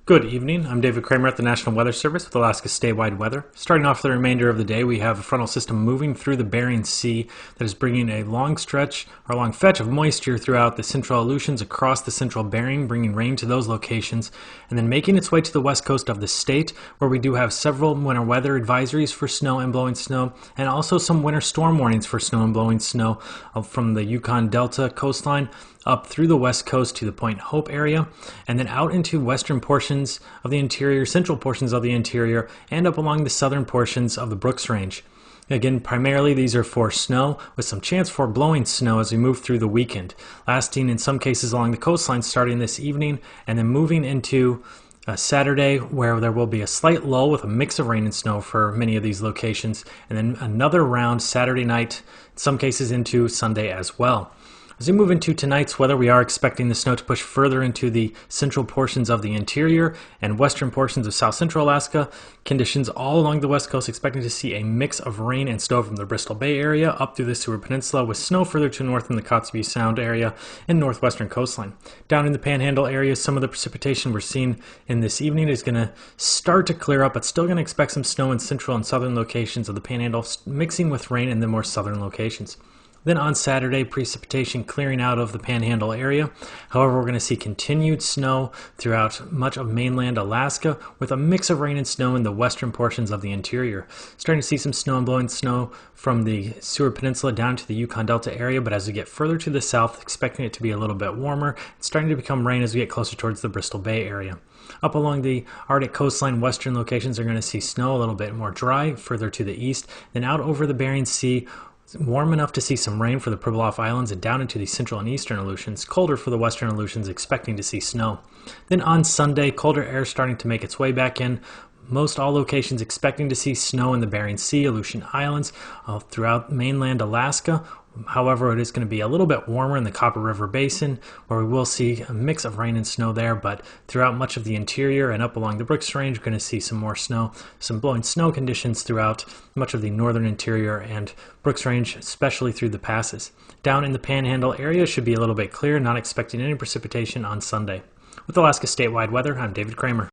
Good evening. I'm David Kramer at the National Weather Service with Alaska statewide weather. Starting off the remainder of the day, we have a frontal system moving through the Bering Sea that is bringing a long fetch of moisture throughout the central Aleutians across the central Bering, bringing rain to those locations, and then making its way to the west coast of the state, where we do have several winter weather advisories for snow and blowing snow, and also some winter storm warnings for snow and blowing snow from the Yukon Delta coastline up through the west coast to the Point Hope area, and then out into western portions of the interior, central portions of the interior, and up along the southern portions of the Brooks Range. Again, primarily these are for snow, with some chance for blowing snow as we move through the weekend, lasting in some cases along the coastline starting this evening, and then moving into Saturday, where there will be a slight lull with a mix of rain and snow for many of these locations, and then another round Saturday night, in some cases into Sunday as well. As we move into tonight's weather, we are expecting the snow to push further into the central portions of the interior and western portions of south central Alaska. Conditions all along the west coast, expecting to see a mix of rain and snow from the Bristol Bay area up through the Seward Peninsula, with snow further to north in the Kotzebue Sound area and northwestern coastline. Down in the Panhandle area, some of the precipitation we're seeing in this evening is going to start to clear up, but still going to expect some snow in central and southern locations of the Panhandle, mixing with rain in the more southern locations. Then on Saturday, precipitation clearing out of the Panhandle area. However, we're going to see continued snow throughout much of mainland Alaska, with a mix of rain and snow in the western portions of the interior. Starting to see some snow and blowing snow from the Seward Peninsula down to the Yukon Delta area, but as we get further to the south, expecting it to be a little bit warmer. It's starting to become rain as we get closer towards the Bristol Bay area. Up along the Arctic coastline, western locations are going to see snow a little bit more dry further to the east. Then out over the Bering Sea, warm enough to see some rain for the Pribilof Islands, and down into the central and eastern Aleutians, colder for the western Aleutians, expecting to see snow. Then on Sunday, colder air starting to make its way back in. Most all locations expecting to see snow in the Bering Sea, Aleutian Islands, throughout mainland Alaska. However, it is going to be a little bit warmer in the Copper River Basin, where we will see a mix of rain and snow there, but throughout much of the interior and up along the Brooks Range, we're going to see some more snow, some blowing snow conditions throughout much of the northern interior and Brooks Range, especially through the passes. Down in the Panhandle area should be a little bit clear, not expecting any precipitation on Sunday. With Alaska statewide weather, I'm David Kramer.